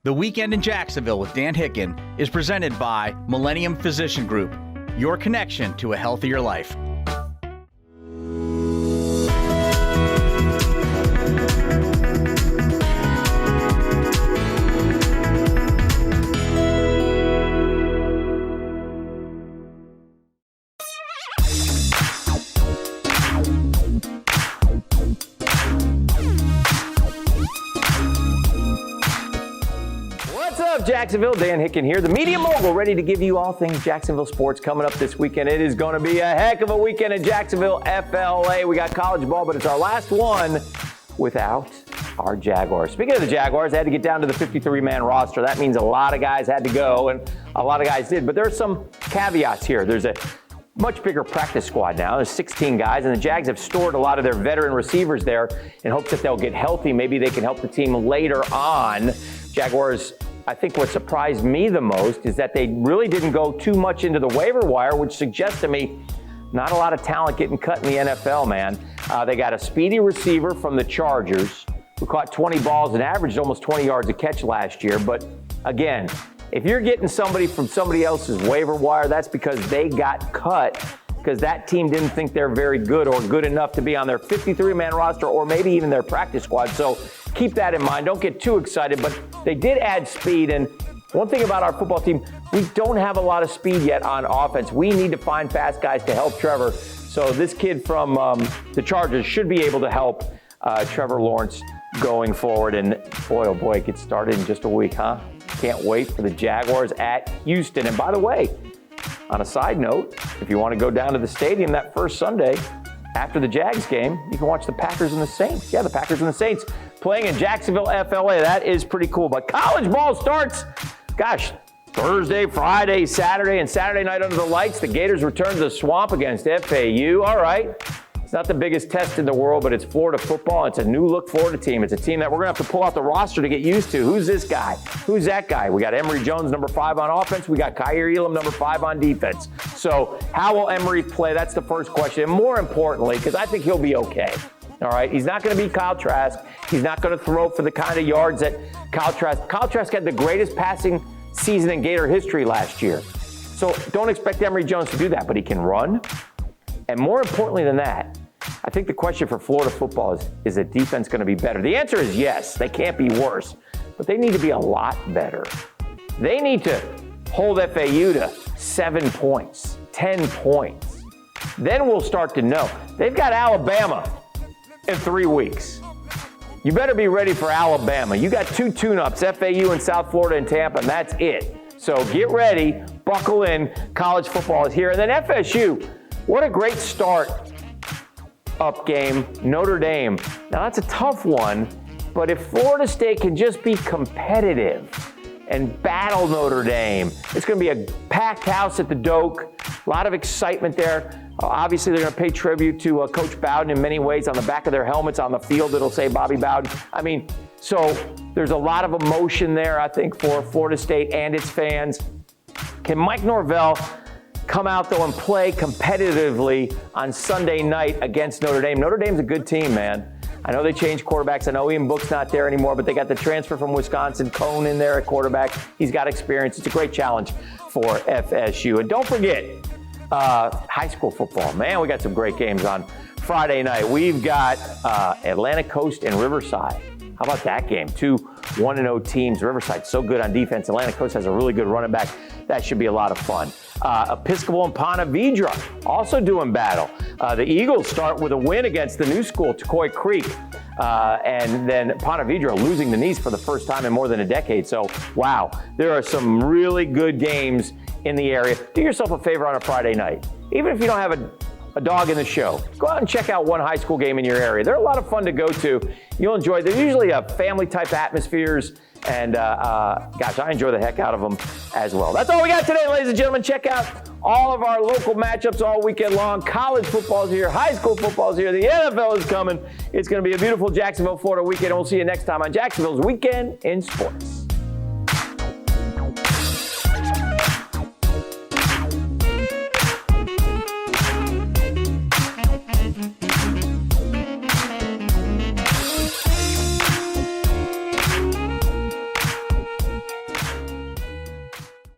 The Weekend in Jacksonville with Dan Hicken is presented by Millennium Physician Group, your connection to a healthier life. Jacksonville, Dan Hicken here, the media mogul, ready to give you all things Jacksonville sports coming up this weekend. It is going to be a heck of a weekend in Jacksonville, FLA. We got college ball, but it's our last one without our Jaguars. Speaking of the Jaguars, they had to get down to the 53-man roster. That means a lot of guys had to go, and a lot of guys did. But there are some caveats here. There's a much bigger practice squad now. There's 16 guys, and the Jags have stored a lot of their veteran receivers there in hopes that they'll get healthy. Maybe they can help the team later on. Jaguars, I think what surprised me the most is that they really didn't go too much into the waiver wire, which suggests to me not a lot of talent getting cut in the NFL, man. They got a speedy receiver from the Chargers who caught 20 balls and averaged almost 20 yards a catch last year. But again, if you're getting somebody from somebody else's waiver wire, that's because they got cut because that team didn't think they're very good or good enough to be on their 53-man roster or maybe even their practice squad. So keep that in mind. Don't get too excited, but they did add speed. And one thing about our football team, we don't have a lot of speed yet on offense. We need to find fast guys to help Trevor. So this kid from the Chargers should be able to help Trevor Lawrence going forward. And boy, oh boy, it gets started in just a week, huh? Can't wait for the Jaguars at Houston. And by the way, on a side note, if you want to go down to the stadium that first Sunday after the Jags game, you can watch the Packers and the Saints. Yeah, the Packers and the Saints playing in Jacksonville, FLA. That is pretty cool. But college ball starts, gosh, Thursday, Friday, Saturday, and Saturday night under the lights. The Gators return to the Swamp against FAU. All right. It's not the biggest test in the world, but it's Florida football. It's a new look Florida team. It's a team that we're going to have to pull out the roster to get used to. Who's this guy? Who's that guy? We got Emory Jones, number 5 on offense. We got Kyer Elam, number 5 on defense. So how will Emory play? That's the first question. And more importantly, because I think he'll be okay. All right, he's not going to be Kyle Trask. He's not going to throw for the kind of yards that Kyle Trask had the greatest passing season in Gator history last year. So don't expect Emory Jones to do that, but he can run. And more importantly than that, I think the question for Florida football is the defense going to be better? The answer is yes. They can't be worse, but they need to be a lot better. They need to hold FAU to 7 points, 10 points. Then we'll start to know. They've got Alabama in 3 weeks. You better be ready for Alabama. You got 2 tune-ups, FAU in South Florida and Tampa, and that's it. So get ready, buckle in. College football is here. And then FSU, what a great start. Up game, Notre Dame. Now that's a tough one, but if Florida State can just be competitive and battle Notre Dame, it's going to be a packed house at the Doak. A lot of excitement there. Obviously, they're going to pay tribute to Coach Bowden in many ways. On the back of their helmets on the field, it'll say Bobby Bowden. I mean, so there's a lot of emotion there, I think, for Florida State and its fans. Can Mike Norvell come out, though, and play competitively on Sunday night against Notre Dame? Notre Dame's a good team, man. I know they changed quarterbacks. I know Ian Book's not there anymore, but they got the transfer from Wisconsin, Cone, in there at quarterback. He's got experience. It's a great challenge for FSU. And don't forget, high school football. Man, we got some great games on Friday night. We've got Atlantic Coast and Riverside. How about that game? 2 1-0 teams. Riverside so good on defense. Atlantic Coast has a really good running back. That should be a lot of fun. Episcopal and Ponte Vedra also doing battle. The Eagles start with a win against the new school, Tecoy Creek. And then Ponte Vedra losing the knees for the first time in more than a decade. So, wow, there are some really good games in the area. Do yourself a favor on a Friday night. Even if you don't have a dog in the show, go out and check out one high school game in your area. They're a lot of fun to go to. You'll enjoy. They're usually family-type atmospheres. And, gosh, I enjoy the heck out of them as well. That's all we got today, ladies and gentlemen. Check out all of our local matchups all weekend long. College football is here. High school football is here. The NFL is coming. It's going to be a beautiful Jacksonville, Florida weekend. And we'll see you next time on Jacksonville's Weekend in Sports.